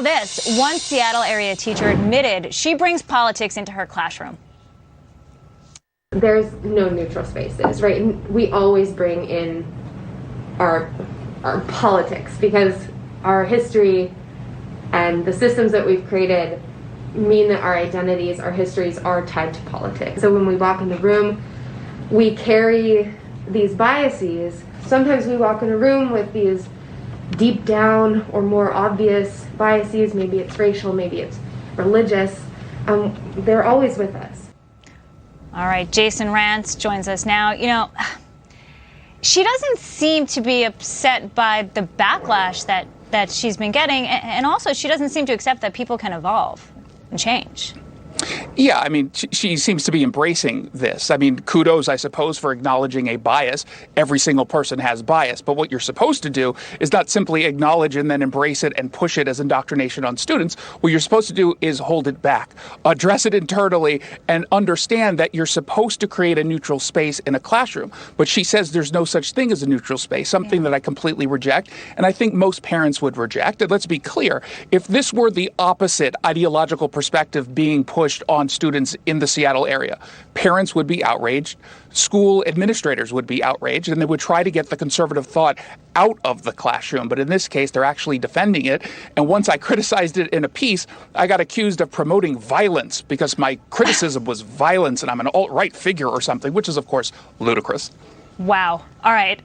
Now this, one Seattle area teacher admitted she brings politics into her classroom. There's no neutral spaces, right? We always bring in our politics because our history and the systems that we've created mean that our identities, our histories are tied to politics. So when we walk in the room, we carry these biases. Sometimes we walk in a room with these deep down or more obvious biases. Maybe it's racial, maybe it's religious. They're always with us. All right, Jason Rantz joins us now. You know, she doesn't seem to be upset by the backlash that she's been getting, and also she doesn't seem to accept that people can evolve and change. Yeah, I mean, she seems to be embracing this. I mean, kudos, I suppose, for acknowledging a bias. Every single person has bias. But what you're supposed to do is not simply acknowledge and then embrace it and push it as indoctrination on students. What you're supposed to do is hold it back, address it internally, and understand that you're supposed to create a neutral space in a classroom. But she says there's no such thing as a neutral space, something that I completely reject, and I think most parents would reject. And let's be clear, if this were the opposite ideological perspective being pushed on students in the Seattle area, parents would be outraged, school administrators would be outraged, and they would try to get the conservative thought out of the classroom. But in this case, they're actually defending it. And once I criticized it in a piece, I got accused of promoting violence because my criticism was violence and I'm an alt-right figure or something, which is, of course, ludicrous. Wow. All right.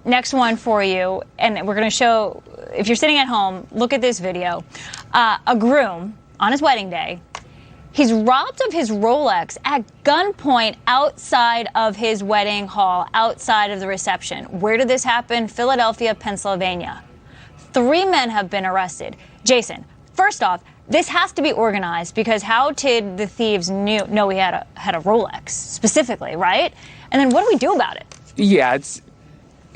Next one for you. And we're going to show, if you're sitting at home, look at this video. A groom on his wedding day, he's robbed of his Rolex at gunpoint outside of his wedding hall, outside of the reception. Where did this happen? Philadelphia, Pennsylvania. 3 men have been arrested. Jason, first off, this has to be organized because how did the thieves know he had a Rolex specifically, right? And then what do we do about it?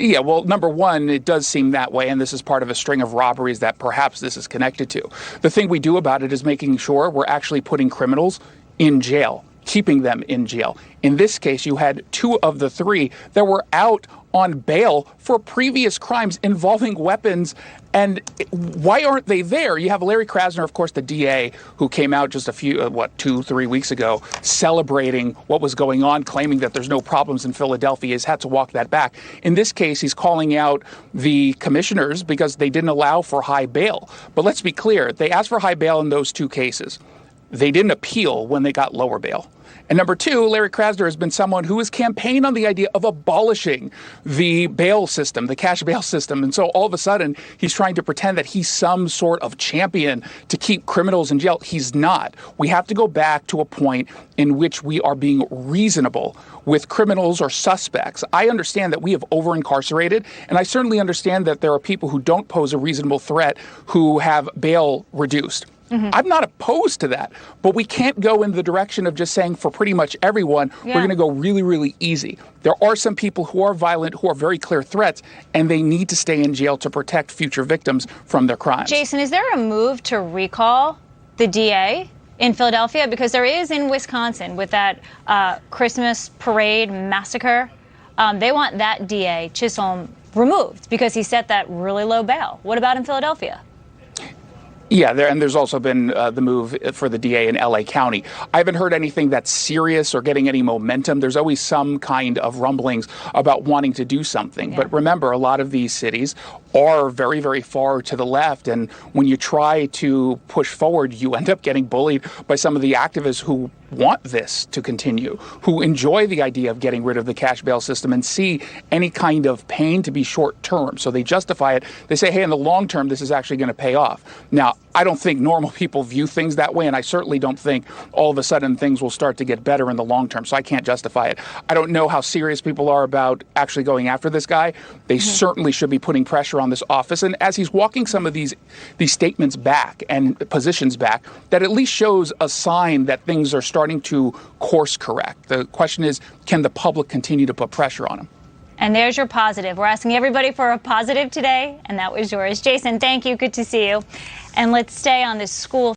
Yeah, well, number one, it does seem that way, and this is part of a string of robberies that perhaps this is connected to. The thing we do about it is making sure we're actually putting criminals in jail, keeping them in jail. In this case, you had 2 of the 3 that were out on bail for previous crimes involving weapons. And why aren't they there? You have Larry Krasner, of course, the DA, who came out just a few, 2-3 weeks ago, celebrating what was going on, claiming that there's no problems in Philadelphia. He's had to walk that back. In this case, he's calling out the commissioners because they didn't allow for high bail. But let's be clear, they asked for high bail in those 2 cases. They didn't appeal when they got lower bail. And number 2, Larry Krasner has been someone who has campaigned on the idea of abolishing the bail system, the cash bail system. And so all of a sudden, he's trying to pretend that he's some sort of champion to keep criminals in jail. He's not. We have to go back to a point in which we are being reasonable with criminals or suspects. I understand that we have over-incarcerated, and I certainly understand that there are people who don't pose a reasonable threat who have bail reduced. Mm-hmm. I'm not opposed to that, but we can't go in the direction of just saying for pretty much everyone, we're going to go really, really easy. There are some people who are violent, who are very clear threats, and they need to stay in jail to protect future victims from their crimes. Jason, is there a move to recall the DA in Philadelphia? Because there is in Wisconsin with that Christmas parade massacre. They want that DA, Chisholm, removed because he set that really low bail. What about in Philadelphia? Yeah, there's also been the move for the DA in L.A. County. I haven't heard anything that's serious or getting any momentum. There's always some kind of rumblings about wanting to do something. Yeah. But remember, a lot of these cities are very, very far to the left. And when you try to push forward, you end up getting bullied by some of the activists who want this to continue, who enjoy the idea of getting rid of the cash bail system and see any kind of pain to be short term. So they justify it. They say, hey, in the long term, this is actually going to pay off. Now, I don't think normal people view things that way, and I certainly don't think all of a sudden things will start to get better in the long term, so I can't justify it. I don't know how serious people are about actually going after this guy. They certainly should be putting pressure on this office, and as he's walking some of these statements back and positions back, that at least shows a sign that things are starting to course correct. The question is, can the public continue to put pressure on him? And there's your positive. We're asking everybody for a positive today, and that was yours. Jason, thank you. Good to see you. And let's stay on this school